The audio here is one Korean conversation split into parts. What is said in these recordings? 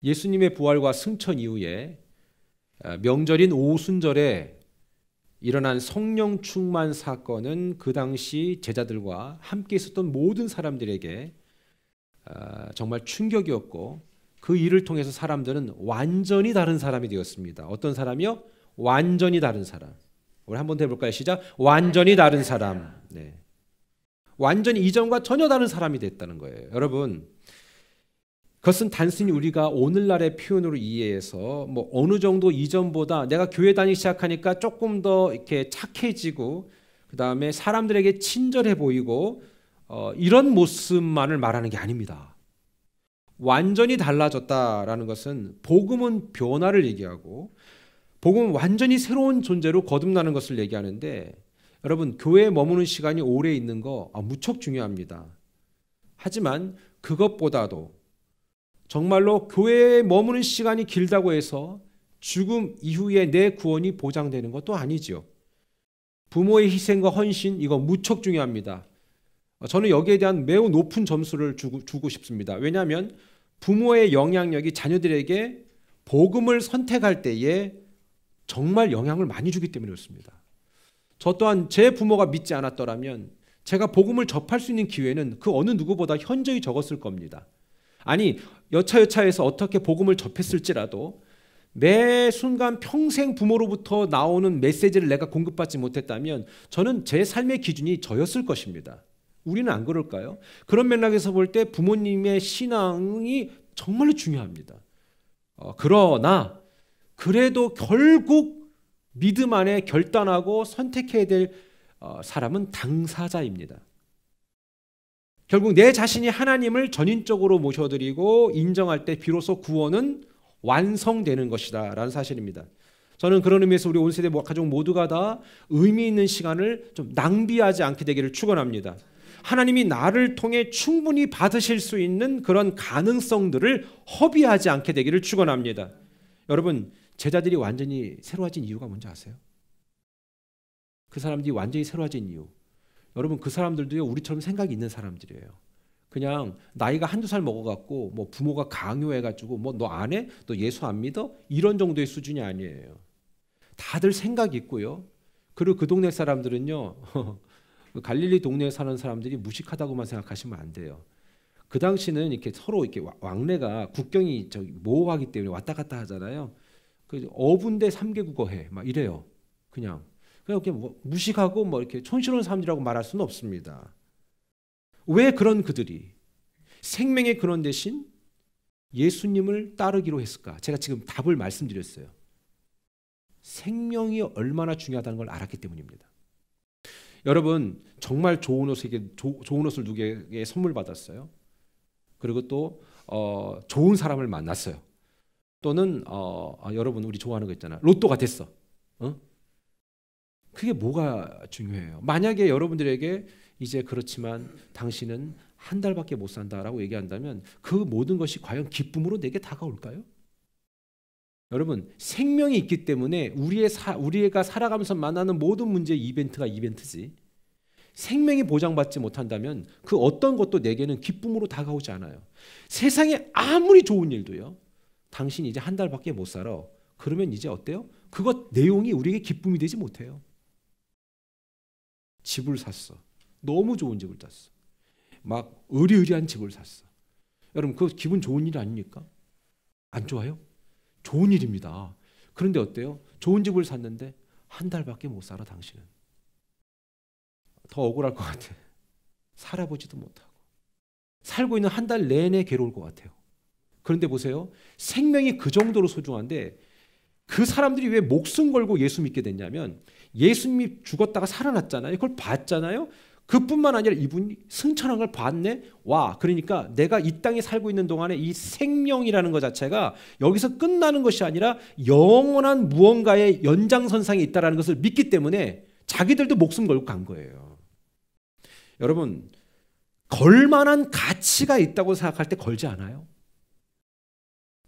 예수님의 부활과 승천 이후에 명절인 오순절에 일어난 성령 충만 사건은 그 당시 제자들과 함께 있었던 모든 사람들에게 정말 충격이었고, 그 일을 통해서 사람들은 완전히 다른 사람이 되었습니다. 어떤 사람이요? 완전히 다른 사람. 우리 한번 더 해볼까요? 시작. 완전히 다른 사람. 네. 완전히 이전과 전혀 다른 사람이 됐다는 거예요. 여러분, 그것은 단순히 우리가 오늘날의 표현으로 이해해서 뭐 어느 정도 이전보다 내가 교회 다니기 시작하니까 조금 더 이렇게 착해지고, 그 다음에 사람들에게 친절해 보이고, 이런 모습만을 말하는 게 아닙니다. 완전히 달라졌다라는 것은 복음은 변화를 얘기하고, 복음은 완전히 새로운 존재로 거듭나는 것을 얘기하는데, 여러분, 교회에 머무는 시간이 오래 있는 거 무척 중요합니다. 하지만 그것보다도 정말로 교회에 머무는 시간이 길다고 해서 죽음 이후에 내 구원이 보장되는 것도 아니죠. 부모의 희생과 헌신, 이거 무척 중요합니다. 저는 여기에 대한 매우 높은 점수를 주고 싶습니다. 왜냐하면 부모의 영향력이 자녀들에게 복음을 선택할 때에 정말 영향을 많이 주기 때문에 그렇습니다. 저 또한 제 부모가 믿지 않았더라면 제가 복음을 접할 수 있는 기회는 그 어느 누구보다 현저히 적었을 겁니다. 아니, 여차여차해서 어떻게 복음을 접했을지라도 매 순간 평생 부모로부터 나오는 메시지를 내가 공급받지 못했다면 저는 제 삶의 기준이 저였을 것입니다. 우리는 안 그럴까요? 그런 맥락에서 볼 때 부모님의 신앙이 정말로 중요합니다. 그러나 그래도 결국 믿음 안에 결단하고 선택해야 될 사람은 당사자입니다. 결국 내 자신이 하나님을 전인적으로 모셔드리고 인정할 때 비로소 구원은 완성되는 것이다 라는 사실입니다. 저는 그런 의미에서 우리 온 세대 가족 모두가 다 의미 있는 시간을 좀 낭비하지 않게 되기를 축원합니다. 하나님이 나를 통해 충분히 받으실 수 있는 그런 가능성들을 허비하지 않게 되기를 축원합니다. 여러분, 제자들이 완전히 새로워진 이유가 뭔지 아세요? 그 사람들이 완전히 새로워진 이유, 여러분, 그 사람들도요 우리처럼 생각이 있는 사람들이에요. 그냥 나이가 한두 살 먹어갖고 뭐 부모가 강요해가지고 뭐 너 안 해? 너 예수 안 믿어? 이런 정도의 수준이 아니에요. 다들 생각이 있고요. 그리고 그 동네 사람들은요 갈릴리 동네에 사는 사람들이 무식하다고만 생각하시면 안 돼요. 그 당시는 이렇게 서로 이렇게 왕래가 국경이 모호하기 때문에 왔다 갔다 하잖아요. 그 어분대 3개 국어 해 막 이래요. 그냥 뭐 무식하고 뭐 이렇게 촌스러운 사람들이라고 말할 수는 없습니다. 왜 그런 그들이 생명의 근원 대신 예수님을 따르기로 했을까? 제가 지금 답을 말씀드렸어요. 생명이 얼마나 중요하다는 걸 알았기 때문입니다. 여러분, 정말 좋은 옷을 누구에게 선물 받았어요. 그리고 또 좋은 사람을 만났어요. 또는 여러분, 우리 좋아하는 거 있잖아. 로또가 됐어. 그게 뭐가 중요해요? 만약에 여러분들에게 이제 그렇지만 당신은 한 달밖에 못 산다라고 얘기한다면 그 모든 것이 과연 기쁨으로 내게 다가올까요? 여러분, 생명이 있기 때문에 우리가 살아가면서 만나는 모든 문제의 이벤트가 이벤트지, 생명이 보장받지 못한다면 그 어떤 것도 내게는 기쁨으로 다가오지 않아요. 세상에 아무리 좋은 일도요, 당신이 이제 한 달밖에 못 살아, 그러면 이제 어때요? 그것 내용이 우리에게 기쁨이 되지 못해요. 집을 샀어. 너무 좋은 집을 샀어. 막 의리의리한 집을 샀어. 여러분, 그거 기분 좋은 일 아닙니까? 안 좋아요? 좋은 일입니다. 그런데 어때요? 좋은 집을 샀는데 한 달밖에 못 살아 당신은. 더 억울할 것 같아. 살아보지도 못하고 살고 있는 한 달 내내 괴로울 것 같아요. 그런데 보세요. 생명이 그 정도로 소중한데 그 사람들이 왜 목숨 걸고 예수 믿게 됐냐면 예수님이 죽었다가 살아났잖아요. 그걸 봤잖아요. 그뿐만 아니라 이분이 승천한 걸 봤네. 와, 그러니까 내가 이 땅에 살고 있는 동안에 이 생명이라는 것 자체가 여기서 끝나는 것이 아니라 영원한 무언가의 연장선상에 있다는 것을 믿기 때문에 자기들도 목숨 걸고 간 거예요. 여러분, 걸만한 가치가 있다고 생각할 때 걸지 않아요?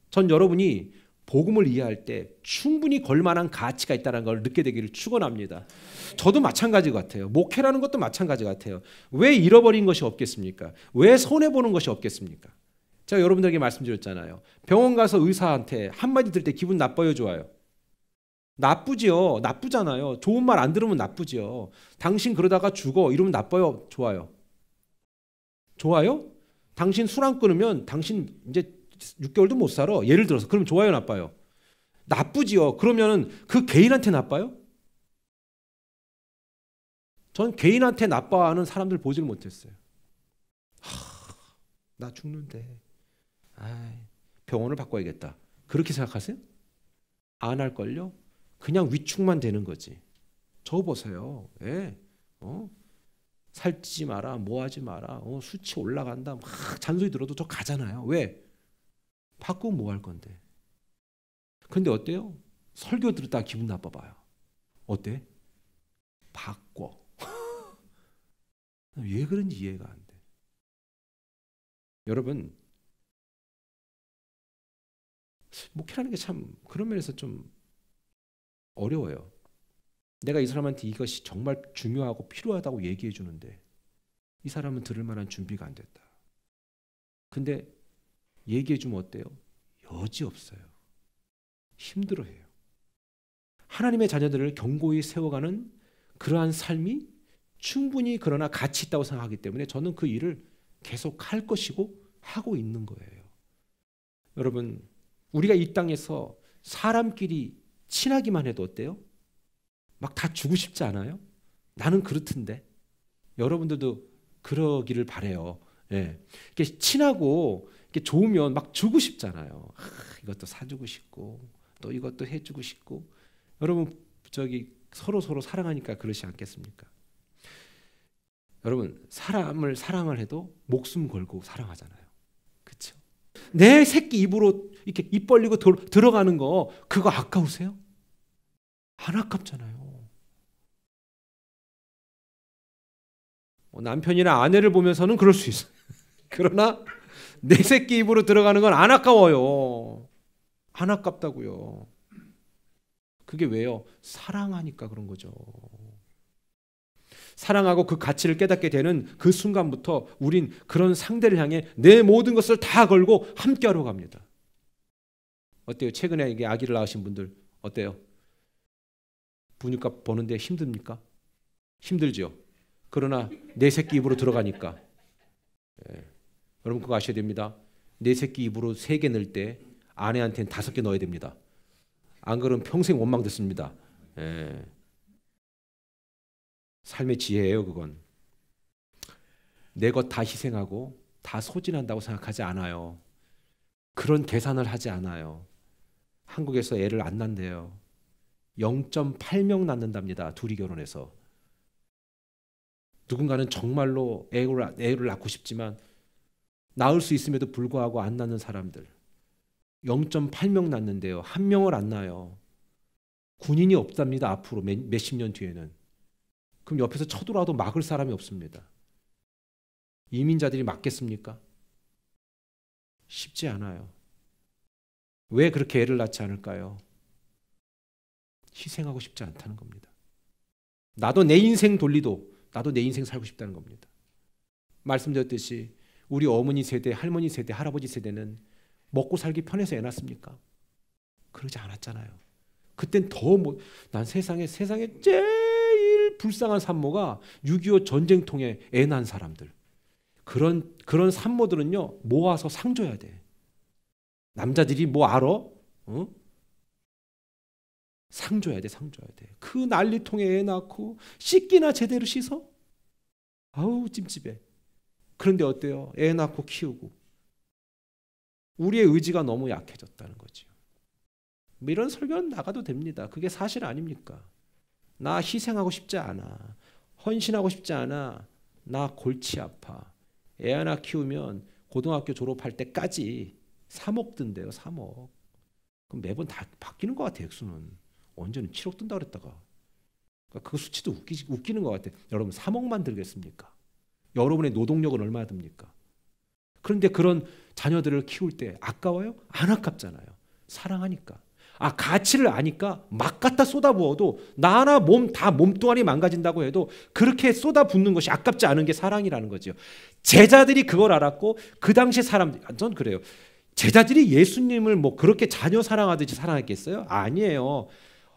전 여러분이 복음을 이해할 때 충분히 걸만한 가치가 있다는 걸 느끼게 되기를 축원합니다. 저도 마찬가지 같아요. 목회라는 것도 마찬가지 같아요. 왜 잃어버린 것이 없겠습니까? 왜 손해보는 것이 없겠습니까? 제가 여러분들에게 말씀드렸잖아요. 병원 가서 의사한테 한마디 들을 때 기분 나빠요, 좋아요? 나쁘지요. 나쁘잖아요. 좋은 말 안 들으면 나쁘지요. 당신 그러다가 죽어 이러면 나빠요, 좋아요? 좋아요? 당신 술 안 끊으면 당신 이제 6개월도 못 살아. 예를 들어서. 그럼 좋아요, 나빠요? 나쁘지요. 그러면 그 개인한테 나빠요? 전 개인한테 나빠하는 사람들 보질 못했어요. 나 죽는데 병원을 바꿔야겠다. 그렇게 생각하세요? 안 할걸요? 그냥 위축만 되는 거지. 저 보세요. 예. 살찌지 마라, 뭐 하지 마라, 수치 올라간다, 막 잔소리 들어도 저 가잖아요. 왜? 바꾸면 뭐 할 건데. 근데 어때요? 설교 들었다 기분 나빠봐요. 어때? 바꿔. 왜 그런지 이해가 안 돼. 여러분, 목회라는 게 참 그런 면에서 좀 어려워요. 내가 이 사람한테 이것이 정말 중요하고 필요하다고 얘기해 주는데 이 사람은 들을 만한 준비가 안 됐다. 근데 얘기해 주면 어때요? 여지없어요. 힘들어해요. 하나님의 자녀들을 견고히 세워가는 그러한 삶이 충분히 그러나 가치 있다고 생각하기 때문에 저는 그 일을 계속 할 것이고 하고 있는 거예요. 여러분, 우리가 이 땅에서 사람끼리 친하기만 해도 어때요? 막 다 주고 싶지 않아요? 나는 그렇던데. 여러분들도 그러기를 바래요. 예. 이렇게 친하고 이렇게 좋으면 막 주고 싶잖아요. 이것도 사주고 싶고 또 이것도 해주고 싶고. 여러분 서로 사랑하니까 그러지 않겠습니까? 여러분 사람을 사랑을 해도 목숨 걸고 사랑하잖아요. 그렇죠? 내 새끼 입으로 이렇게 입 벌리고 들어가는 거 그거 아까우세요? 안 아깝잖아요. 남편이나 아내를 보면서는 그럴 수 있어요. 그러나 내 새끼 입으로 들어가는 건 안 아까워요. 안 아깝다고요. 그게 왜요? 사랑하니까 그런 거죠. 사랑하고 그 가치를 깨닫게 되는 그 순간부터 우린 그런 상대를 향해 내 모든 것을 다 걸고 함께하러 갑니다. 어때요? 최근에 이게 아기를 낳으신 분들 어때요? 분유값 버는데 힘듭니까? 힘들죠. 그러나 내 새끼 입으로 들어가니까. 예. 여러분 그거 아셔야 됩니다. 내 새끼 입으로 3개 넣을 때 아내한테는 5개 넣어야 됩니다. 안 그러면 평생 원망 듣습니다. 예. 삶의 지혜예요, 그건. 내 것 다 희생하고 다 소진한다고 생각하지 않아요. 그런 계산을 하지 않아요. 한국에서 애를 안 낳는데요. 0.8명 낳는답니다. 둘이 결혼해서. 누군가는 정말로 애를 낳고 싶지만 낳을 수 있음에도 불구하고 안 낳는 사람들. 0.8명 낳는데요. 1명을 안 낳아요. 군인이 없답니다. 앞으로 몇십 년 뒤에는. 그럼 옆에서 쳐들어와도 막을 사람이 없습니다. 이민자들이 막겠습니까? 쉽지 않아요. 왜 그렇게 애를 낳지 않을까요? 희생하고 싶지 않다는 겁니다. 나도 내 인생 돌리도 나도 내 인생 살고 싶다는 겁니다. 말씀드렸듯이 우리 어머니 세대, 할머니 세대, 할아버지 세대는 먹고 살기 편해서 애 낳습니까? 그러지 않았잖아요. 그땐 난 세상에 제일 불쌍한 산모가 6.25 전쟁통에 애 낳은 사람들. 그런 산모들은요 모아서 상 줘야 돼. 남자들이 뭐 알아? 상 줘야 돼, 상 줘야 돼. 그 난리통에 애 낳고 씻기나 제대로 씻어? 아우 찜찜해. 그런데 어때요? 애 낳고 키우고. 우리의 의지가 너무 약해졌다는 거죠. 뭐 이런 설교는 나가도 됩니다. 그게 사실 아닙니까? 나 희생하고 싶지 않아. 헌신하고 싶지 않아. 나 골치 아파. 애 하나 키우면 고등학교 졸업할 때까지 3억 든대요. 3억. 그럼 매번 다 바뀌는 것 같아요. 액수는. 언제는 7억 든다 그랬다가. 그러니까 그 수치도 웃기는 것 같아요. 여러분 3억만 들겠습니까? 여러분의 노동력은 얼마나 듭니까? 그런데 그런 자녀들을 키울 때 아까워요? 안 아깝잖아요. 사랑하니까. 가치를 아니까 막 갖다 쏟아부어도 나 하나 다 몸뚱아리 망가진다고 해도 그렇게 쏟아붓는 것이 아깝지 않은 게 사랑이라는 거죠. 제자들이 그걸 알았고 그 당시 사람들, 전 그래요. 제자들이 예수님을 뭐 그렇게 자녀 사랑하듯이 사랑했겠어요? 아니에요.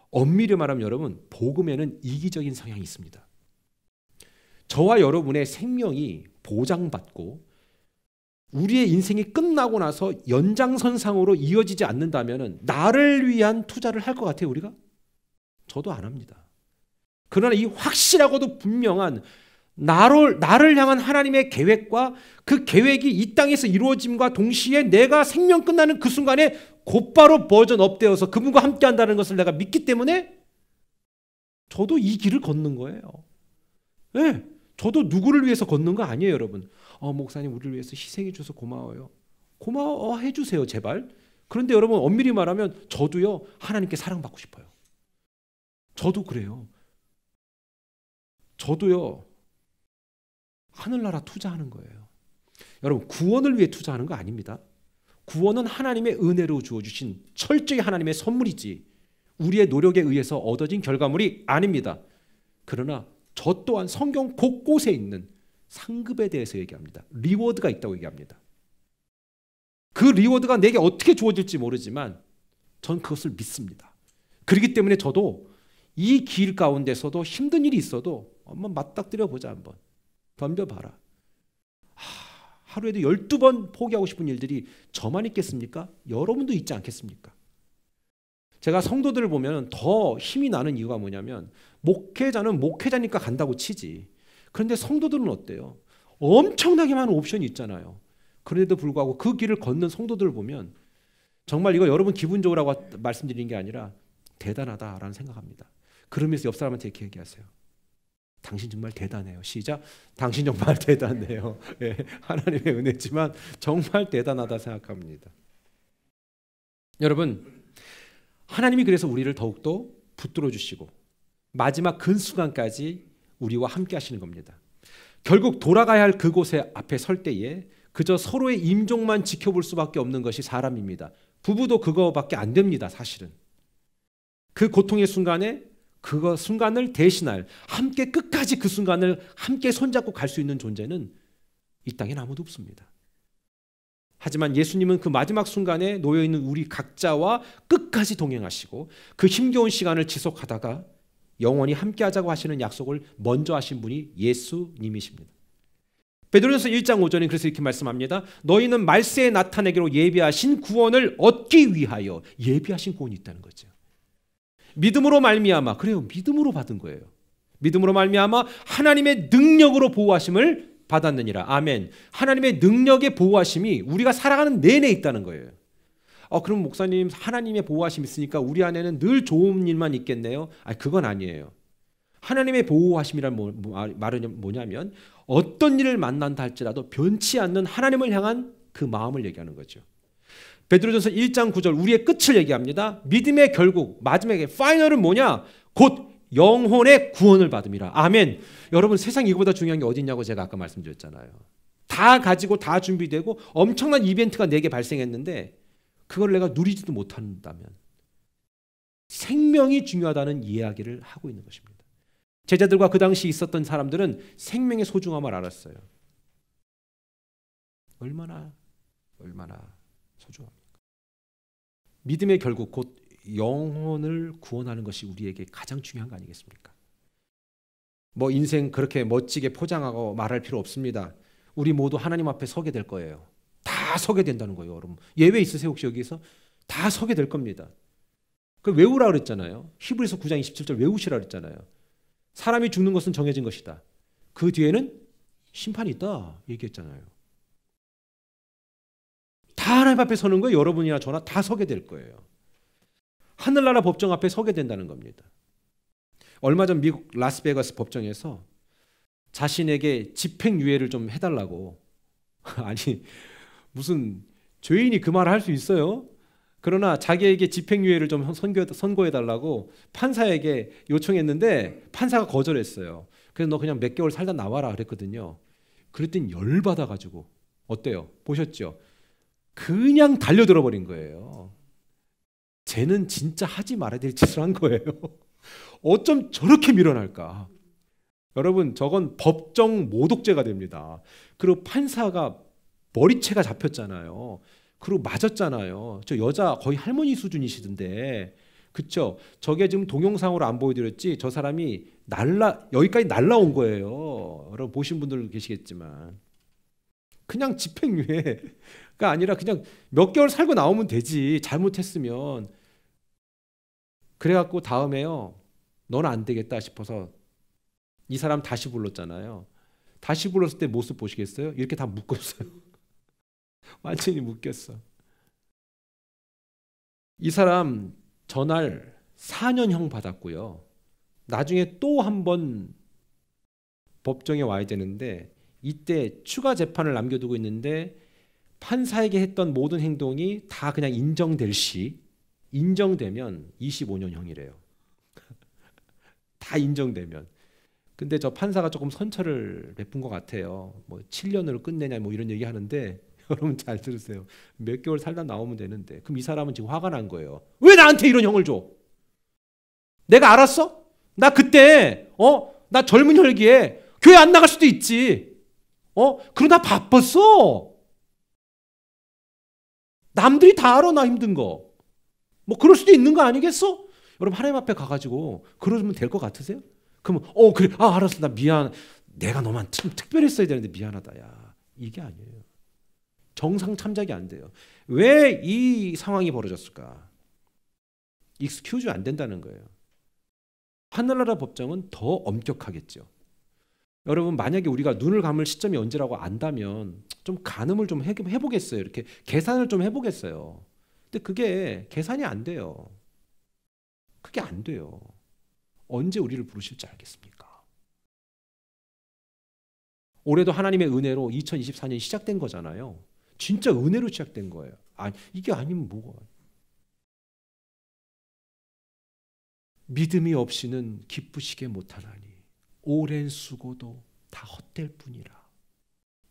엄밀히 말하면 여러분, 복음에는 이기적인 성향이 있습니다. 저와 여러분의 생명이 보장받고 우리의 인생이 끝나고 나서 연장선상으로 이어지지 않는다면 나를 위한 투자를 할 것 같아요, 우리가? 저도 안 합니다. 그러나 이 확실하고도 분명한 나를 향한 하나님의 계획과 그 계획이 이 땅에서 이루어짐과 동시에 내가 생명 끝나는 그 순간에 곧바로 버전 업되어서 그분과 함께 한다는 것을 내가 믿기 때문에 저도 이 길을 걷는 거예요. 네, 저도 누구를 위해서 걷는 거 아니에요, 여러분. 목사님 우리를 위해서 희생해 주셔서 고마워요. 고마워해 주세요, 제발. 그런데 여러분, 엄밀히 말하면 저도요, 하나님께 사랑받고 싶어요. 저도 그래요. 저도요, 하늘나라 투자하는 거예요. 여러분, 구원을 위해 투자하는 거 아닙니다. 구원은 하나님의 은혜로 주어주신 철저히 하나님의 선물이지 우리의 노력에 의해서 얻어진 결과물이 아닙니다. 그러나 저 또한 성경 곳곳에 있는 상급에 대해서 얘기합니다. 리워드가 있다고 얘기합니다. 그 리워드가 내게 어떻게 주어질지 모르지만 전 그것을 믿습니다. 그렇기 때문에 저도 이 길 가운데서도 힘든 일이 있어도 한번 맞닥뜨려 보자, 한번 덤벼봐라. 하루에도 12번 포기하고 싶은 일들이 저만 있겠습니까? 여러분도 있지 않겠습니까? 제가 성도들을 보면 더 힘이 나는 이유가 뭐냐면, 목회자는 목회자니까 간다고 치지. 그런데 성도들은 어때요? 엄청나게 많은 옵션이 있잖아요. 그런데도 불구하고 그 길을 걷는 성도들을 보면 정말 이거 여러분 기분 좋으라고 말씀드리는 게 아니라 대단하다라는 생각합니다. 그러면서 옆 사람한테 이렇게 얘기하세요. 당신 정말 대단해요. 시작. 당신 정말 대단해요. 네, 하나님의 은혜지만 정말 대단하다 생각합니다. 여러분, 하나님이 그래서 우리를 더욱더 붙들어 주시고 마지막 근 순간까지 우리와 함께 하시는 겁니다. 결국 돌아가야 할 그곳에 앞에 설 때에 그저 서로의 임종만 지켜볼 수밖에 없는 것이 사람입니다. 부부도 그거밖에 안 됩니다, 사실은. 그 고통의 순간에 그 순간을 대신할, 함께 끝까지 그 순간을 함께 손잡고 갈 수 있는 존재는 이 땅엔 아무도 없습니다. 하지만 예수님은 그 마지막 순간에 놓여있는 우리 각자와 끝까지 동행하시고 그 힘겨운 시간을 지속하다가 영원히 함께 하자고 하시는 약속을 먼저 하신 분이 예수님이십니다. 베드로전서 1장 5절에 그래서 이렇게 말씀합니다. 너희는 말세에 나타내기로 예비하신 구원을 얻기 위하여, 예비하신 구원이 있다는 거죠. 믿음으로 말미암아, 그래요, 믿음으로 받은 거예요. 믿음으로 말미암아 하나님의 능력으로 보호하심을 받았느니라. 아멘. 하나님의 능력의 보호하심이 우리가 살아가는 내내 있다는 거예요. 그럼 목사님, 하나님의 보호하심이 있으니까 우리 안에는 늘 좋은 일만 있겠네요? 그건 아니에요. 하나님의 보호하심이란 말은 뭐냐면 어떤 일을 만난다 할지라도 변치 않는 하나님을 향한 그 마음을 얘기하는 거죠. 베드로전서 1장 9절 우리의 끝을 얘기합니다. 믿음의 결국, 마지막에 파이널은 뭐냐? 곧 영혼의 구원을 받음이라. 아멘. 여러분, 세상 이거보다 중요한 게 어디 있냐고 제가 아까 말씀드렸잖아요. 다 가지고 다 준비되고 엄청난 이벤트가 내게 발생했는데 그걸 내가 누리지도 못한다면 생명이 중요하다는 이야기를 하고 있는 것입니다. 제자들과 그 당시 있었던 사람들은 생명의 소중함을 알았어요. 얼마나 소중합니까? 믿음의 결국 곧 영혼을 구원하는 것이 우리에게 가장 중요한 거 아니겠습니까? 뭐 인생 그렇게 멋지게 포장하고 말할 필요 없습니다. 우리 모두 하나님 앞에 서게 될 거예요. 다 서게 된다는 거예요, 여러분. 예외 있으세요, 혹시 여기서? 다 서게 될 겁니다. 그 외우라 그랬잖아요. 히브리서 9장 27절 외우시라 그랬잖아요. 사람이 죽는 것은 정해진 것이다. 그 뒤에는 심판이 있다 얘기했잖아요. 다 하나님 앞에 서는 거예요. 여러분이나 저나 다 서게 될 거예요. 하늘나라 법정 앞에 서게 된다는 겁니다. 얼마 전 미국 라스베가스 법정에서 자신에게 집행유예를 좀 해달라고, 아니 무슨 죄인이 그 말을 할 수 있어요? 그러나 자기에게 집행유예를 좀 선고해달라고 판사에게 요청했는데 판사가 거절했어요. 그래서 너 그냥 몇 개월 살다 나와라 그랬거든요. 그랬더니 열받아가지고, 어때요? 보셨죠? 그냥 달려들어 버린 거예요. 쟤는 진짜 하지 말아야 될 짓을 한 거예요. 어쩜 저렇게 밀어날까? 여러분, 저건 법정 모독죄가 됩니다. 그리고 판사가 머리채가 잡혔잖아요. 그리고 맞았잖아요. 저 여자 거의 할머니 수준이시던데, 그쵸? 저게 지금 동영상으로 안 보여드렸지, 저 사람이 여기까지 날라온 거예요. 여러분 보신 분들 계시겠지만, 그냥 집행유예가 아니라 그냥 몇 개월 살고 나오면 되지, 잘못했으면. 그래갖고 다음에요, 너는 안 되겠다 싶어서 이 사람 다시 불렀잖아요. 다시 불렀을 때 모습 보시겠어요? 이렇게 다 묶었어요. 완전히 묶였어. 이 사람 전날 4년형 받았고요. 나중에 또 한 번 법정에 와야 되는데, 이때 추가 재판을 남겨두고 있는데, 판사에게 했던 모든 행동이 다 그냥 인정되면 25년형이래요. 다 인정되면. 근데 저 판사가 조금 선처를 베푼 것 같아요. 뭐 7년으로 끝내냐 뭐 이런 얘기 하는데, 여러분 잘 들으세요. 몇 개월 살다 나오면 되는데. 그럼 이 사람은 지금 화가 난 거예요. 왜 나한테 이런 형을 줘? 내가 알았어? 나 그때 나 젊은 혈기에 교회 안 나갈 수도 있지. 그러다 바빴어. 남들이 다 알아, 나 힘든 거. 뭐 그럴 수도 있는 거 아니겠어? 여러분 하나님 앞에 가가지고 그러면 될 것 같으세요? 그러면 그래, 알았어, 나 미안. 내가 너만 특별했어야 되는데 미안하다. 야, 이게 아니에요. 정상 참작이 안 돼요. 왜 이 상황이 벌어졌을까? 익스큐즈 안 된다는 거예요. 하늘나라 법정은 더 엄격하겠죠. 여러분 만약에 우리가 눈을 감을 시점이 언제라고 안다면 좀 가늠을 좀 해보겠어요. 이렇게 계산을 좀 해보겠어요. 근데 그게 계산이 안 돼요. 그게 안 돼요. 언제 우리를 부르실지 알겠습니까? 올해도 하나님의 은혜로 2024년이 시작된 거잖아요. 진짜 은혜로 시작된 거예요. 이게 아니면 뭐가? 믿음이 없이는 기쁘시게 못하나니 오랜 수고도 다 헛될 뿐이라.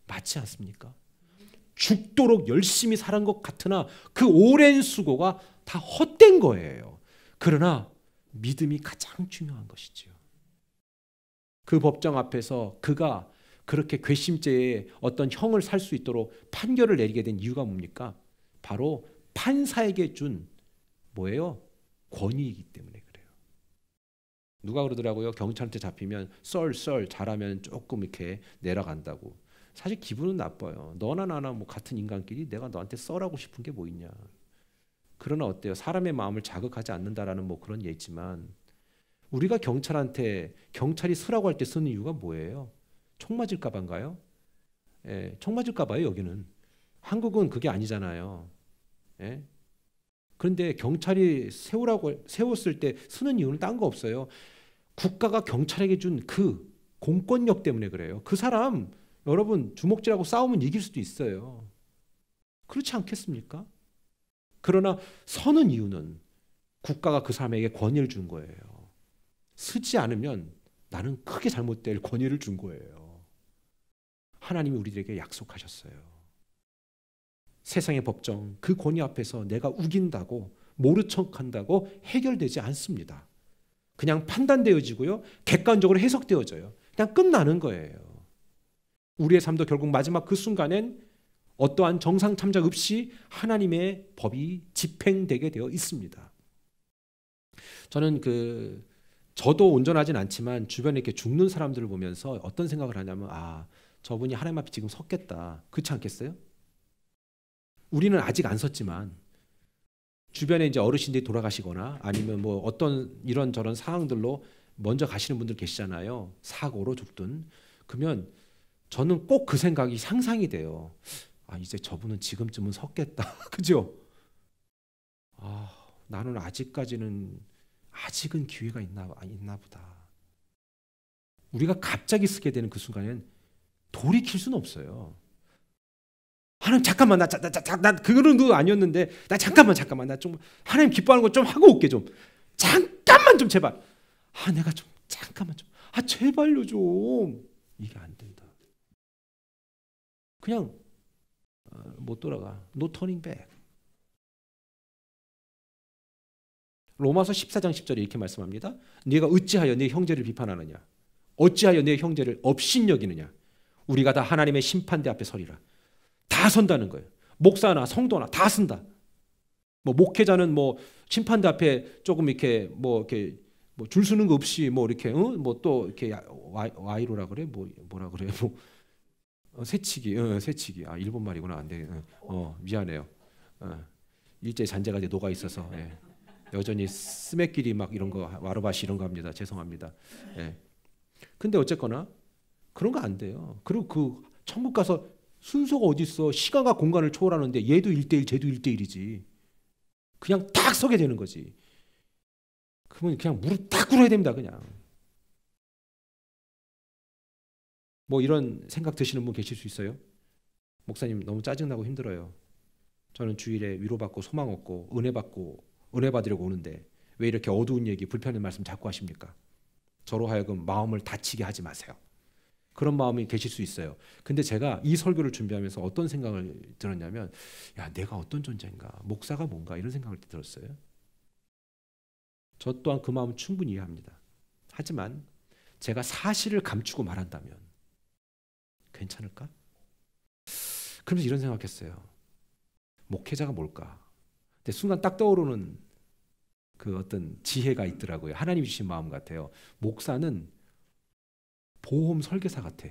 맞지 않습니까? 죽도록 열심히 살은 것 같으나 그 오랜 수고가 다 헛된 거예요. 그러나 믿음이 가장 중요한 것이지요. 그 법정 앞에서 그가 그렇게 괘씸죄에 어떤 형을 살 수 있도록 판결을 내리게 된 이유가 뭡니까? 바로 판사에게 준 뭐예요? 권위이기 때문에 그래요. 누가 그러더라고요. 경찰한테 잡히면 썰 잘하면 조금 이렇게 내려간다고. 사실 기분은 나빠요. 너나 나나 뭐 같은 인간끼리 내가 너한테 썰하고 싶은 게 뭐 있냐. 그러나 어때요? 사람의 마음을 자극하지 않는다라는 뭐 그런 예지만, 우리가 경찰이 쓰라고 할 때 쓰는 이유가 뭐예요? 총 맞을까 봐인가요? 예, 총 맞을까 봐요. 여기는. 한국은 그게 아니잖아요. 예? 그런데 경찰이 세웠을 때 쓰는 이유는 딴 거 없어요. 국가가 경찰에게 준 그 공권력 때문에 그래요. 그 사람 여러분 주먹질하고 싸우면 이길 수도 있어요. 그렇지 않겠습니까? 그러나 서는 이유는 국가가 그 사람에게 권위를 준 거예요. 쓰지 않으면 나는 크게 잘못될 권위를 준 거예요. 하나님이 우리들에게 약속하셨어요. 세상의 법정, 그 권위 앞에서 내가 우긴다고 모른 척한다고 해결되지 않습니다. 그냥 판단되어지고요, 객관적으로 해석되어져요. 그냥 끝나는 거예요. 우리의 삶도 결국 마지막 그 순간엔 어떠한 정상 참작 없이 하나님의 법이 집행되게 되어 있습니다. 저는 저도 온전하진 않지만 주변에 이렇게 죽는 사람들을 보면서 어떤 생각을 하냐면, 저분이 하나님 앞에 지금 섰겠다. 그렇지 않겠어요? 우리는 아직 안 섰지만 주변에 이제 어르신들이 돌아가시거나 아니면 뭐 어떤 이런저런 상황들로 먼저 가시는 분들 계시잖아요. 사고로 죽든. 그러면 저는 꼭 그 생각이 상상이 돼요. 이제 저분은 지금쯤은 섰겠다. 그죠? 나는 아직은 기회가 있나 보다. 우리가 갑자기 쓰게 되는 그 순간엔 돌이킬 수는 없어요. 하나님 잠깐만, 나 그거는 아니었는데 나 잠깐만 나 좀 하나님 기뻐하는 거 좀 하고 올게. 좀 잠깐만 좀 제발. 내가 좀 잠깐만 좀 제발요 좀. 이게 안 된다. 그냥 못 돌아가. No turning back. 로마서 14장 10절에 이렇게 말씀합니다. 네가 어찌하여 네 형제를 비판하느냐? 어찌하여 내 형제를 업신여기느냐? 우리가 다 하나님의 심판대 앞에 서리라. 다 선다는 거예요. 목사나 성도나 다 쓴다. 뭐 목회자는 뭐 심판대 앞에 조금 이렇게 뭐 줄 서는 거 없이 뭐 이렇게 뭐 또 이렇게 와이로라 그래? 뭐라 그래? 새치기. 새치기. 아, 일본 말이구나. 안 돼. 미안해요. 일제히 잔재가 이제 녹아 있어서 여전히 스매끼리 막 이런 거 와르바시 이런 거 합니다. 죄송합니다. 근데 어쨌거나 그런 거 안 돼요. 그리고 그 천국 가서 순서가 어디 있어? 시간과 공간을 초월하는데 얘도 1대1, 쟤도 1대1이지. 그냥 딱 서게 되는 거지. 그러면 그냥 무릎 딱 꿇어야 됩니다. 그냥. 뭐 이런 생각 드시는 분 계실 수 있어요? 목사님 너무 짜증나고 힘들어요. 저는 주일에 위로받고 소망 얻고 은혜 받으려고 오는데 왜 이렇게 어두운 얘기, 불편한 말씀 자꾸 하십니까? 저로 하여금 마음을 다치게 하지 마세요. 그런 마음이 계실 수 있어요. 근데 제가 이 설교를 준비하면서 어떤 생각을 들었냐면, 야, 내가 어떤 존재인가? 목사가 뭔가? 이런 생각을 들었어요. 저 또한 그 마음 충분히 이해합니다. 하지만 제가 사실을 감추고 말한다면 괜찮을까? 그러면서 이런 생각했어요. 목회자가 뭘까? 근데 순간 딱 떠오르는 그 어떤 지혜가 있더라고요. 하나님 주신 마음 같아요. 목사는 보험 설계사 같아.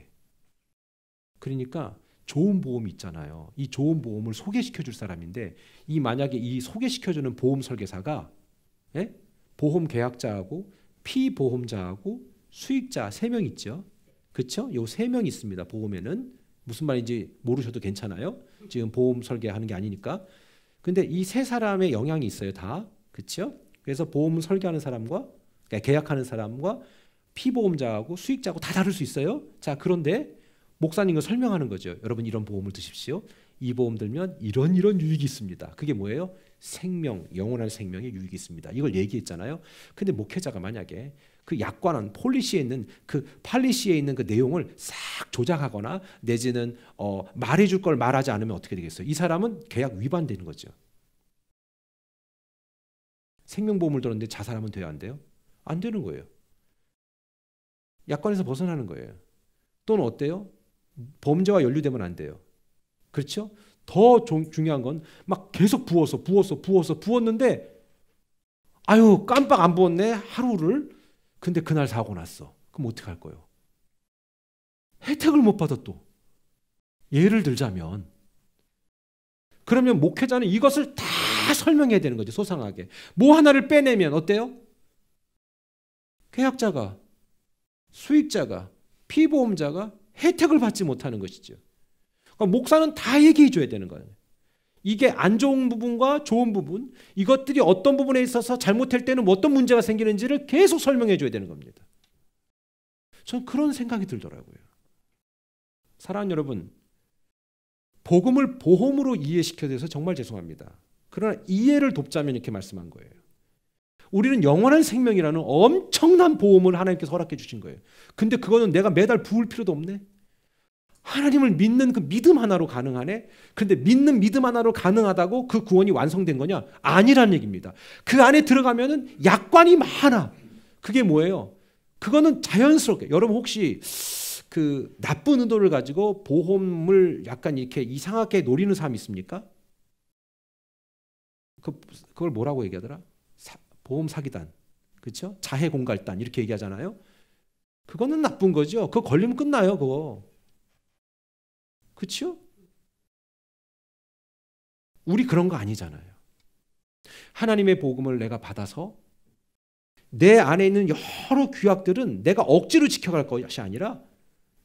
그러니까 좋은 보험이 있잖아요. 이 좋은 보험을 소개시켜 줄 사람인데 만약에 이 소개시켜 주는 보험 설계사가 보험 계약자하고 피보험자하고 수익자 3명 있죠. 그렇죠? 요 3명 있습니다. 보험에는. 무슨 말인지 모르셔도 괜찮아요. 지금 보험 설계하는 게 아니니까. 근데 이 3사람의 영향이 있어요. 다. 그렇죠? 그래서 보험 설계하는 사람과 그러니까 계약하는 사람과 피보험자하고 수익자하고 다 다를 수 있어요. 자, 그런데 목사님은 설명하는 거죠. 여러분 이런 보험을 드십시오. 이 보험 들면 이런 유익이 있습니다. 그게 뭐예요? 생명, 영원한 생명의 유익이 있습니다. 이걸 얘기했잖아요. 근데 목회자가 만약에 그 약관은 폴리시에 있는 그 내용을 싹 조작하거나 내지는 말해줄 걸 말하지 않으면 어떻게 되겠어요? 이 사람은 계약 위반되는 거죠. 생명보험을 들었는데 자살하면 돼요, 안 돼요? 안 되는 거예요. 약관에서 벗어나는 거예요. 또는 어때요? 범죄와 연루되면 안 돼요. 그렇죠? 더 중요한 건 막 계속 부었는데 아유 깜빡 안 부었네 하루를. 근데 그날 사고 났어. 그럼 어떻게 할 거예요? 혜택을 못 받아 또. 예를 들자면 그러면 목회자는 이것을 다 설명해야 되는 거죠. 소상하게. 뭐 하나를 빼내면 어때요? 계약자가, 수익자가, 피보험자가 혜택을 받지 못하는 것이죠. 그러니까 목사는 다 얘기해 줘야 되는 거예요. 이게 안 좋은 부분과 좋은 부분, 이것들이 어떤 부분에 있어서 잘못할 때는 어떤 문제가 생기는지를 계속 설명해 줘야 되는 겁니다. 저는 그런 생각이 들더라고요. 사랑하는 여러분, 복음을 보험으로 이해시켜야 돼서 정말 죄송합니다. 그러나 이해를 돕자면 이렇게 말씀한 거예요. 우리는 영원한 생명이라는 엄청난 보험을 하나님께서 허락해 주신 거예요. 근데 그거는 내가 매달 부을 필요도 없네. 하나님을 믿는 그 믿음 하나로 가능하네. 그런데 믿는 믿음 하나로 가능하다고 그 구원이 완성된 거냐? 아니란 얘기입니다. 그 안에 들어가면은 약관이 많아. 그게 뭐예요? 그거는 자연스럽게. 여러분 혹시 그 나쁜 의도를 가지고 보험을 약간 이렇게 이상하게 노리는 사람이 있습니까? 그걸 뭐라고 얘기하더라? 보험 사기단. 그렇죠? 자해 공갈단 이렇게 얘기하잖아요. 그거는 나쁜 거죠. 그거 걸리면 끝나요, 그거. 그렇죠? 우리 그런 거 아니잖아요. 하나님의 복음을 내가 받아서 내 안에 있는 여러 규약들은 내가 억지로 지켜갈 것이 아니라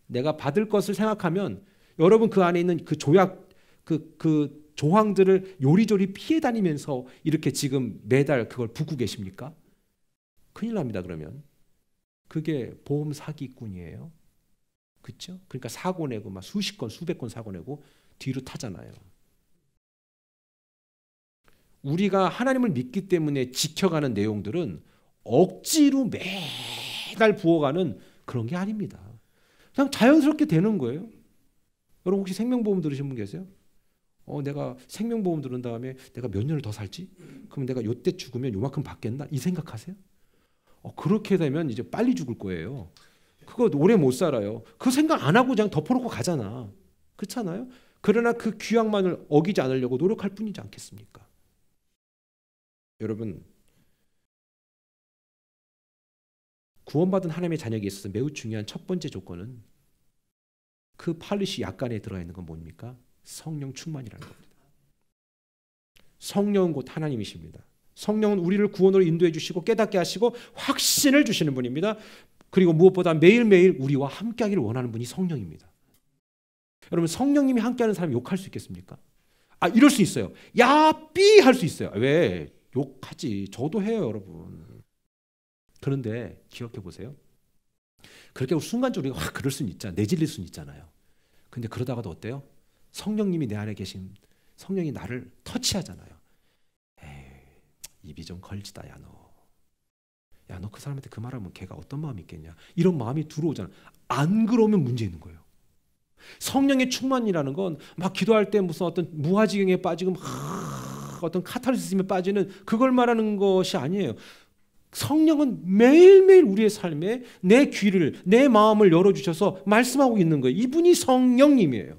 내가 받을 것을 생각하면 여러분 그 안에 있는 그 조약 그 조항들을 요리조리 피해 다니면서 이렇게 지금 매달 그걸 붓고 계십니까? 큰일 납니다. 그러면 그게 보험 사기꾼이에요. 그렇죠? 그러니까 사고 내고 막 수십 건 수백 건 사고 내고 뒤로 타잖아요. 우리가 하나님을 믿기 때문에 지켜가는 내용들은 억지로 매달 부어가는 그런 게 아닙니다. 그냥 자연스럽게 되는 거예요. 여러분 혹시 생명보험 들으신 분 계세요? 내가 생명보험 들은 다음에 내가 몇 년을 더 살지? 그럼 내가 요때 죽으면 요만큼 받겠나? 이 생각하세요? 그렇게 되면 이제 빨리 죽을 거예요. 그거 오래 못 살아요. 그 생각 안 하고 그냥 덮어놓고 가잖아. 그렇잖아요? 그러나 그 규약만을 어기지 않으려고 노력할 뿐이지 않겠습니까? 여러분, 구원받은 하나님의 자녀에게 있어서 매우 중요한 첫 번째 조건은 그 팔리시 약간에 들어가 있는 건 뭡니까? 성령 충만이라는 겁니다. 성령은 곧 하나님이십니다. 성령은 우리를 구원으로 인도해 주시고 깨닫게 하시고 확신을 주시는 분입니다. 그리고 무엇보다 매일매일 우리와 함께하기를 원하는 분이 성령입니다. 여러분, 성령님이 함께하는 사람 욕할 수 있겠습니까? 이럴 수 있어요. 야, 삐 할 수 있어요. 왜? 욕하지. 저도 해요, 여러분. 그런데 기억해 보세요. 그렇게 순간적으로 우리가 확 그럴 수는 있잖아요. 내질릴 수는 있잖아요. 근데 그러다가도 어때요? 성령님이 내 안에 계신 성령이 나를 터치하잖아요. 에이, 입이 좀 걸지다, 야 너. 야, 너 그 사람한테 그 말하면 걔가 어떤 마음이 있겠냐. 이런 마음이 들어오잖아. 안 그러면 문제 있는 거예요. 성령의 충만이라는 건 막 기도할 때 무슨 어떤 무아지경에 빠지고 막 어떤 카타르시즘에 빠지는 그걸 말하는 것이 아니에요. 성령은 매일매일 우리의 삶에 내 귀를, 내 마음을 열어주셔서 말씀하고 있는 거예요. 이분이 성령님이에요.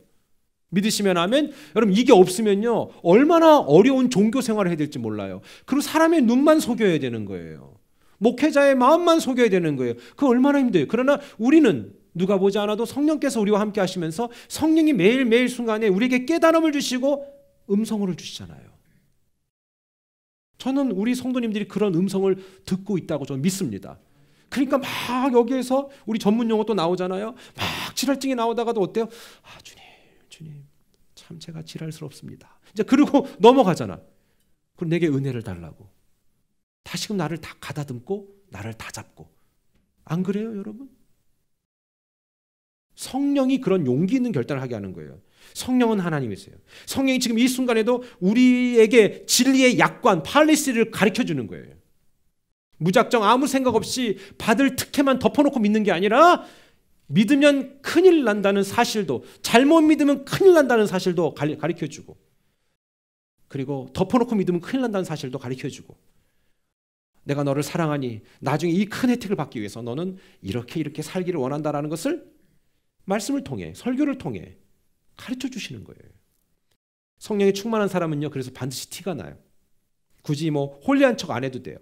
믿으시면 아멘. 여러분, 이게 없으면요 얼마나 어려운 종교 생활을 해야 될지 몰라요. 그리고 사람의 눈만 속여야 되는 거예요. 목회자의 마음만 속여야 되는 거예요. 그거 얼마나 힘들어요. 그러나 우리는 누가 보지 않아도 성령께서 우리와 함께 하시면서 성령이 매일매일 순간에 우리에게 깨달음을 주시고 음성을 주시잖아요. 저는 우리 성도님들이 그런 음성을 듣고 있다고 저는 믿습니다. 그러니까 막 여기에서 우리 전문 용어 또 나오잖아요. 막 지랄증이 나오다가도 어때요? 주님 참 제가 지랄스럽습니다. 이제 그러고 넘어가잖아. 그럼 내게 은혜를 달라고. 다시금 나를 다 가다듬고 나를 다 잡고. 안 그래요, 여러분? 성령이 그런 용기 있는 결단을 하게 하는 거예요. 성령은 하나님이세요. 성령이 지금 이 순간에도 우리에게 진리의 약관, 팔리시를 가르쳐 주는 거예요. 무작정 아무 생각 없이 받을 특혜만 덮어놓고 믿는 게 아니라 믿으면 큰일 난다는 사실도, 잘못 믿으면 큰일 난다는 사실도 가르쳐 주고, 그리고 덮어놓고 믿으면 큰일 난다는 사실도 가르쳐 주고, 내가 너를 사랑하니 나중에 이 큰 혜택을 받기 위해서 너는 이렇게 살기를 원한다라는 것을 말씀을 통해, 설교를 통해 가르쳐 주시는 거예요. 성령이 충만한 사람은요, 그래서 반드시 티가 나요. 굳이 홀리한 척 안 해도 돼요.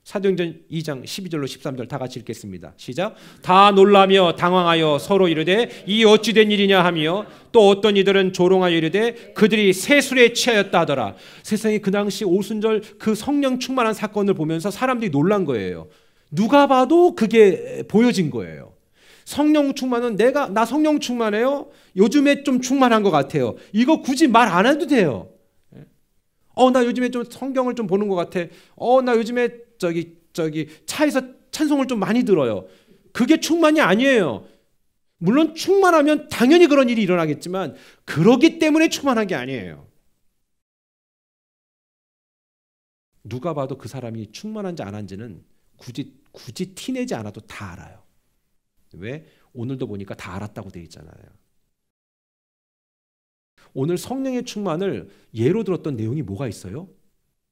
사도행전 2장 12절로 13절 다 같이 읽겠습니다. 시작. 다 놀라며 당황하여 서로 이르되 이 어찌 된 일이냐 하며 또 어떤 이들은 조롱하여 이르되 그들이 새술에 취하였다 하더라. 세상에 그 당시 오순절 그 성령 충만한 사건을 보면서 사람들이 놀란 거예요. 누가 봐도 그게 보여진 거예요. 성령 충만은 나 성령 충만해요? 요즘에 좀 충만한 것 같아요. 이거 굳이 말 안 해도 돼요. 나 요즘에 좀 성경을 좀 보는 것 같아. 나 요즘에 차에서 찬송을 좀 많이 들어요. 그게 충만이 아니에요. 물론 충만하면 당연히 그런 일이 일어나겠지만 그러기 때문에 충만한 게 아니에요. 누가 봐도 그 사람이 충만한지 안 한지는 굳이 티내지 않아도 다 알아요. 왜? 오늘도 보니까 다 알았다고 되어 있잖아요. 오늘 성령의 충만을 예로 들었던 내용이 뭐가 있어요?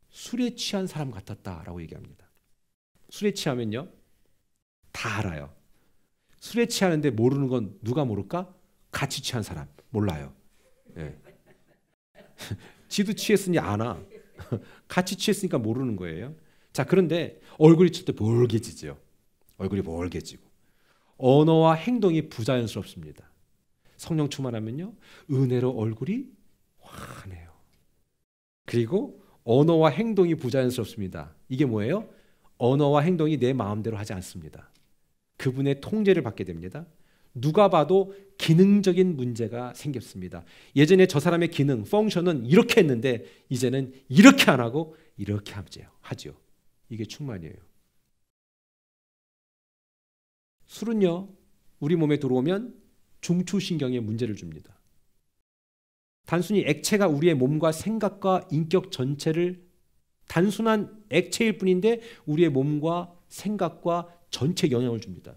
술에 취한 사람 같았다라고 얘기합니다. 술에 취하면요 다 알아요. 술에 취하는데 모르는 건 누가 모를까? 같이 취한 사람 몰라요. 네. 지도 취했으니 아나. 같이 취했으니까 모르는 거예요. 자, 그런데 얼굴이 칠 때 볼개지죠. 얼굴이 볼개지고 언어와 행동이 부자연스럽습니다. 성령 충만하면요 은혜로 얼굴이 환해요. 그리고 언어와 행동이 부자연스럽습니다. 이게 뭐예요? 언어와 행동이 내 마음대로 하지 않습니다. 그분의 통제를 받게 됩니다. 누가 봐도 기능적인 문제가 생겼습니다. 예전에 저 사람의 기능, 펑션은 이렇게 했는데 이제는 이렇게 안 하고 이렇게 하죠. 이게 충만이에요. 술은요 우리 몸에 들어오면 중추신경에 문제를 줍니다. 단순히 액체가 우리의 몸과 생각과 인격 전체를 단순한 액체일 뿐인데 우리의 몸과 생각과 전체 영향을 줍니다.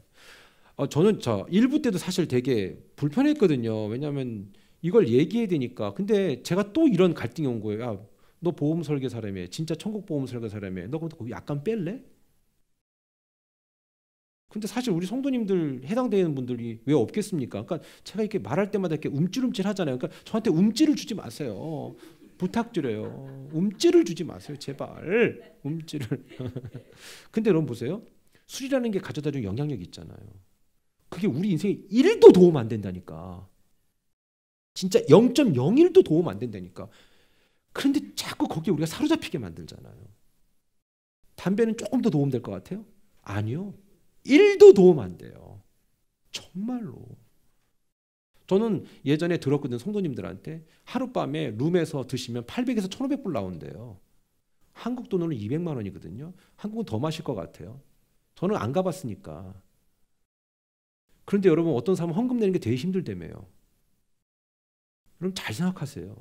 저는 1부 때도 사실 되게 불편했거든요. 왜냐하면 이걸 얘기해야 되니까. 근데 제가 또 이런 갈등이 온 거예요. 야, 너 보험 설계사라며. 진짜 천국 보험 설계사라며. 너 거기 약간 뺄래? 근데 사실 우리 성도님들 해당되는 분들이 왜 없겠습니까? 그러니까 제가 이렇게 말할 때마다 이렇게 움찔움찔 하잖아요. 그러니까 저한테 움찔을 주지 마세요. 부탁드려요. 움찔을 주지 마세요. 제발. 움찔을. 근데 여러분 보세요. 술이라는 게 가져다 주는 영향력이 있잖아요. 그게 우리 인생에 1도 도움 안 된다니까. 진짜 0.01도 도움 안 된다니까. 그런데 자꾸 거기에 우리가 사로잡히게 만들잖아요. 담배는 조금 더 도움 될 것 같아요? 아니요. 1도 도움 안 돼요. 정말로. 저는 예전에 들었거든. 성도님들한테 하룻밤에 룸에서 드시면 800에서 1,500불 나온대요. 한국 돈으로 200만 원이거든요. 한국은 더 마실 것 같아요. 저는 안 가봤으니까. 그런데 여러분 어떤 사람은 헌금 내는 게 되게 힘들다며요. 여러분 잘 생각하세요.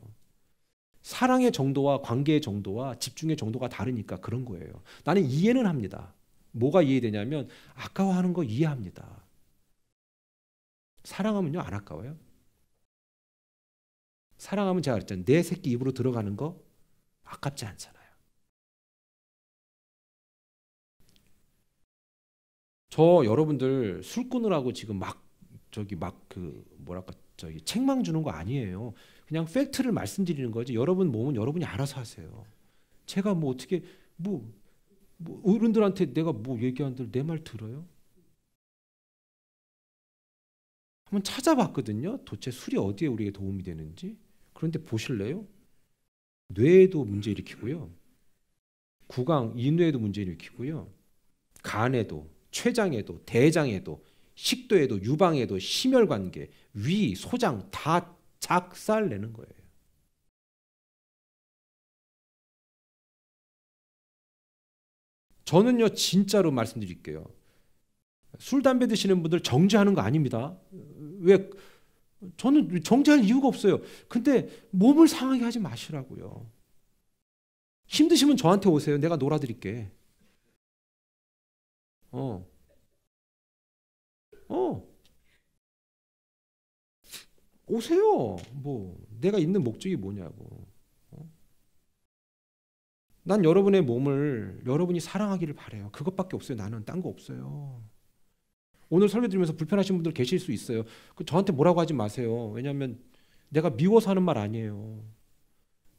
사랑의 정도와 관계의 정도와 집중의 정도가 다르니까 그런 거예요. 나는 이해는 합니다. 뭐가 이해되냐면 아까워하는 거 이해합니다. 사랑하면요 안 아까워요? 사랑하면 제가 그랬잖아요. 내 새끼 입으로 들어가는 거 아깝지 않잖아요. 저 여러분들 술 끊으라고 지금 책망 주는 거 아니에요. 그냥 팩트를 말씀드리는 거지. 여러분 몸은 여러분이 알아서 하세요. 제가 뭐 어떻게 어른들한테 내가 뭐 얘기하는데 내 말 들어요? 한번 찾아봤거든요. 도대체 술이 어디에 우리에게 도움이 되는지. 그런데 보실래요? 뇌에도 문제 일으키고요. 구강, 인후에도 문제 일으키고요. 간에도, 췌장에도, 대장에도, 식도에도, 유방에도, 심혈관계, 위, 소장 다 작살 내는 거예요. 저는요 진짜로 말씀드릴게요. 술, 담배 드시는 분들 정죄하는 거 아닙니다. 왜? 저는 정죄할 이유가 없어요. 근데 몸을 상하게 하지 마시라고요. 힘드시면 저한테 오세요. 내가 놀아드릴게. 어. 오세요. 뭐 내가 있는 목적이 뭐냐고. 난 여러분의 몸을 여러분이 사랑하기를 바래요. 그것밖에 없어요. 나는 딴 거 없어요. 오늘 설교 들으면서 불편하신 분들 계실 수 있어요. 저한테 뭐라고 하지 마세요. 왜냐하면 내가 미워서 하는 말 아니에요.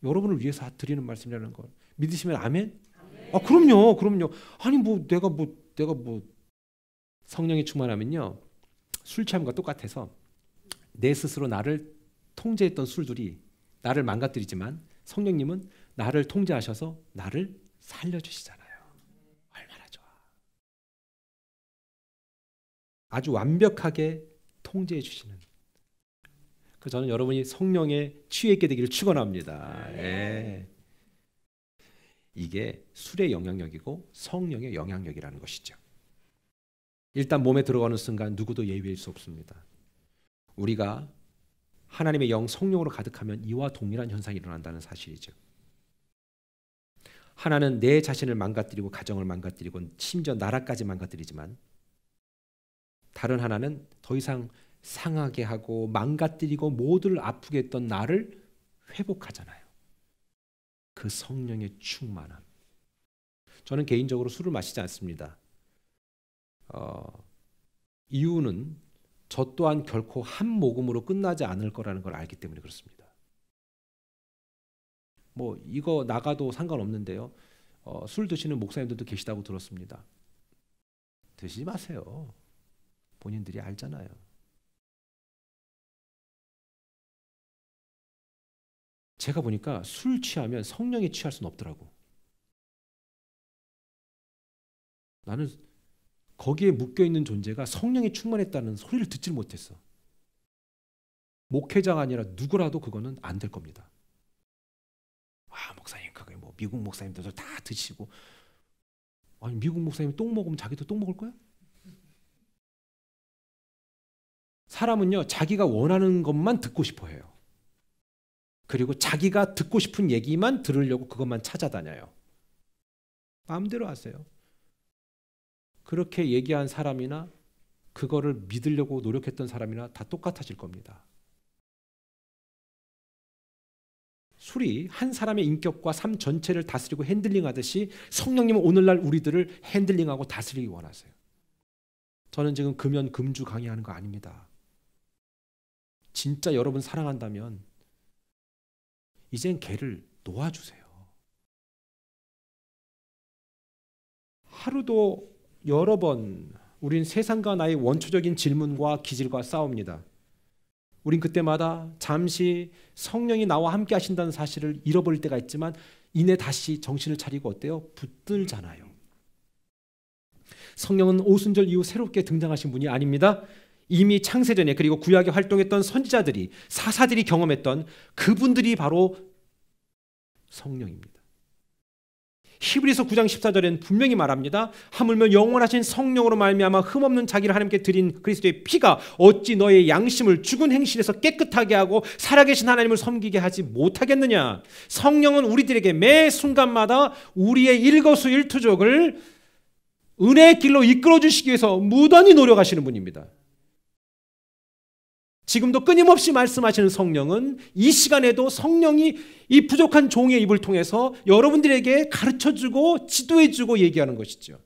여러분을 위해서 드리는 말씀이라는 걸 믿으시면 아멘? 아 그럼요. 아니 내가 성령이 충만하면요 술 취함과 똑같아서 내 스스로 나를 통제했던 술들이 나를 망가뜨리지만 성령님은 나를 통제하셔서 나를 살려주시잖아요. 얼마나 좋아. 아주 완벽하게 통제해 주시는. 그래서 저는 여러분이 성령에 취해 있게 되기를 축원합니다. 예. 이게 술의 영향력이고 성령의 영향력이라는 것이죠. 일단 몸에 들어가는 순간 누구도 예외일 수 없습니다. 우리가 하나님의 영 성령으로 가득하면 이와 동일한 현상이 일어난다는 사실이죠. 하나는 내 자신을 망가뜨리고 가정을 망가뜨리고 심지어 나라까지 망가뜨리지만 다른 하나는 더 이상 상하게 하고 망가뜨리고 모두를 아프게 했던 나를 회복하잖아요. 그 성령의 충만함. 저는 개인적으로 술을 마시지 않습니다. 이유는 저 또한 결코 한 모금으로 끝나지 않을 거라는 걸 알기 때문에 그렇습니다. 뭐 이거 나가도 상관없는데요. 술 드시는 목사님들도 계시다고 들었습니다. 드시지 마세요. 본인들이 알잖아요. 제가 보니까 술 취하면 성령에 취할 수는 없더라고. 나는 거기에 묶여있는 존재가 성령에 충만했다는 소리를 듣질 못했어. 목회자가 아니라 누구라도 그거는 안 될 겁니다. 목사님 그게 뭐 미국 목사님들도 다 드시고 아니 미국 목사님이 똥 먹으면 자기도 똥 먹을 거야? 사람은요 자기가 원하는 것만 듣고 싶어 해요. 그리고 자기가 듣고 싶은 얘기만 들으려고 그것만 찾아다녀요. 마음대로 하세요. 그렇게 얘기한 사람이나 그거를 믿으려고 노력했던 사람이나 다 똑같아질 겁니다. 술이 한 사람의 인격과 삶 전체를 다스리고 핸들링하듯이 성령님은 오늘날 우리들을 핸들링하고 다스리기 원하세요. 저는 지금 금연 금주 강의하는 거 아닙니다. 진짜 여러분 사랑한다면 이젠 걔를 놓아주세요. 하루도 여러 번 우린 세상과 나의 원초적인 질문과 기질과 싸웁니다. 우린 그때마다 잠시 성령이 나와 함께 하신다는 사실을 잃어버릴 때가 있지만 이내 다시 정신을 차리고 어때요? 붙들잖아요. 성령은 오순절 이후 새롭게 등장하신 분이 아닙니다. 이미 창세전에 그리고 구약에 활동했던 선지자들이 사사들이 경험했던 그분들이 바로 성령입니다. 히브리서 9장 14절에는 분명히 말합니다. 하물며 영원하신 성령으로 말미암아 흠없는 자기를 하나님께 드린 그리스도의 피가 어찌 너의 양심을 죽은 행실에서 깨끗하게 하고 살아계신 하나님을 섬기게 하지 못하겠느냐. 성령은 우리들에게 매 순간마다 우리의 일거수일투족을 은혜의 길로 이끌어 주시기 위해서 무던히 노력하시는 분입니다. 지금도 끊임없이 말씀하시는 성령은 이 시간에도 성령이 이 부족한 종의 입을 통해서 여러분들에게 가르쳐주고 지도해주고 얘기하는 것이죠.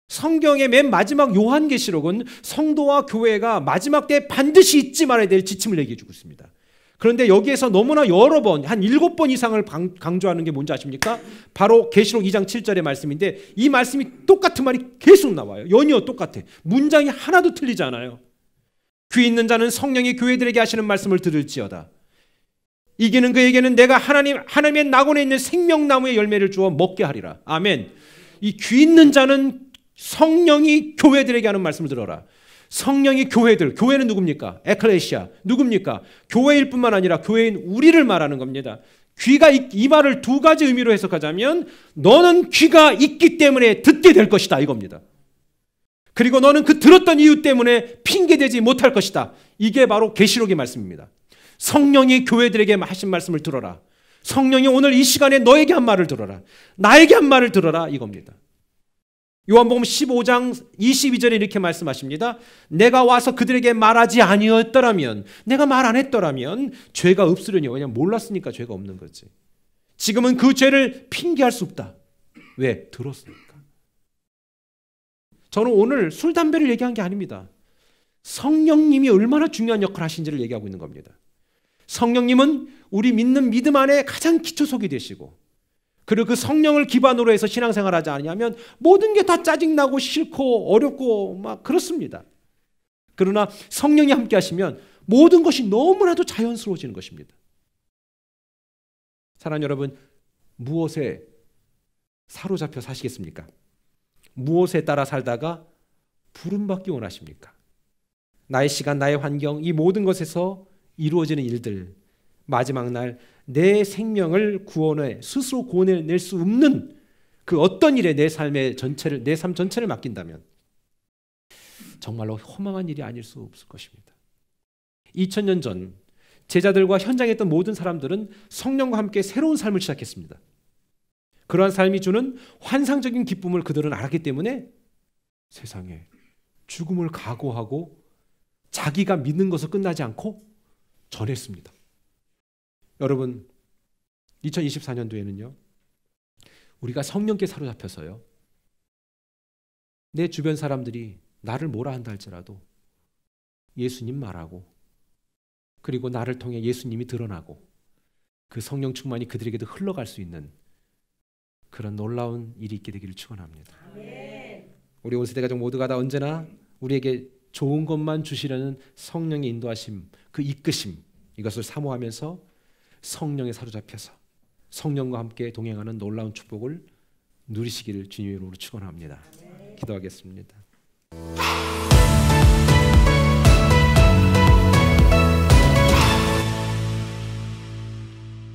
성경의 맨 마지막 요한계시록은 성도와 교회가 마지막 때 반드시 잊지 말아야 될 지침을 얘기해주고 있습니다. 그런데 여기에서 너무나 여러 번, 한 7번 이상을 강조하는 게 뭔지 아십니까? 바로 계시록 2장 7절의 말씀인데 이 말씀이 똑같은 말이 계속 나와요. 연이어 똑같아. 문장이 하나도 틀리지 않아요. 귀 있는 자는 성령이 교회들에게 하시는 말씀을 들을지어다. 이기는 그에게는 내가 하나님의 낙원에 있는 생명나무의 열매를 주어 먹게 하리라. 아멘. 이 귀 있는 자는 성령이 교회들에게 하는 말씀을 들어라. 성령이 교회들, 교회는 누굽니까? 에클레시아, 누굽니까? 교회일 뿐만 아니라 교회인 우리를 말하는 겁니다. 귀가 이 말을 두 가지 의미로 해석하자면 너는 귀가 있기 때문에 듣게 될 것이다 이겁니다. 그리고 너는 그 들었던 이유 때문에 핑계대지 못할 것이다. 이게 바로 계시록의 말씀입니다. 성령이 교회들에게 하신 말씀을 들어라. 성령이 오늘 이 시간에 너에게 한 말을 들어라. 나에게 한 말을 들어라 이겁니다. 요한복음 15장 22절에 이렇게 말씀하십니다. 내가 와서 그들에게 말하지 아니었더라면, 내가 말 안 했더라면 죄가 없으려니. 왜냐하면 몰랐으니까 죄가 없는 거지. 지금은 그 죄를 핑계할 수 없다. 왜? 들었으니까. 저는 오늘 술, 담배를 얘기한 게 아닙니다. 성령님이 얼마나 중요한 역할을 하신지를 얘기하고 있는 겁니다. 성령님은 우리 믿는 믿음 안에 가장 기초석이 되시고 그리고 그 성령을 기반으로 해서 신앙생활을 하지 않으면 모든 게 다 짜증나고 싫고 어렵고 막 그렇습니다. 그러나 성령이 함께 하시면 모든 것이 너무나도 자연스러워지는 것입니다. 사랑하는 여러분, 무엇에 사로잡혀 사시겠습니까? 무엇에 따라 살다가 부름받기 원하십니까? 나의 시간, 나의 환경, 이 모든 것에서 이루어지는 일들, 마지막 날 내 생명을 구원해 스스로 구원해낼 수 없는 그 어떤 일에 내 삶 전체를 맡긴다면 정말로 허망한 일이 아닐 수 없을 것입니다. 2000년 전 제자들과 현장에 있던 모든 사람들은 성령과 함께 새로운 삶을 시작했습니다. 그러한 삶이 주는 환상적인 기쁨을 그들은 알았기 때문에 세상에 죽음을 각오하고 자기가 믿는 것을 끝나지 않고 전했습니다. 여러분, 2024년도에는요, 우리가 성령께 사로잡혀서요, 내 주변 사람들이 나를 뭐라 한다 할지라도 예수님 말하고 그리고 나를 통해 예수님이 드러나고 그 성령 충만이 그들에게도 흘러갈 수 있는 그런 놀라운 일이 있게 되기를 축원합니다. 우리 온 세대 가족 모두가 다 언제나 우리에게 좋은 것만 주시려는 성령의 인도하심, 그 이끄심, 이것을 사모하면서 성령에 사로잡혀서 성령과 함께 동행하는 놀라운 축복을 누리시기를 주님의 이름으로 축원합니다. 기도하겠습니다.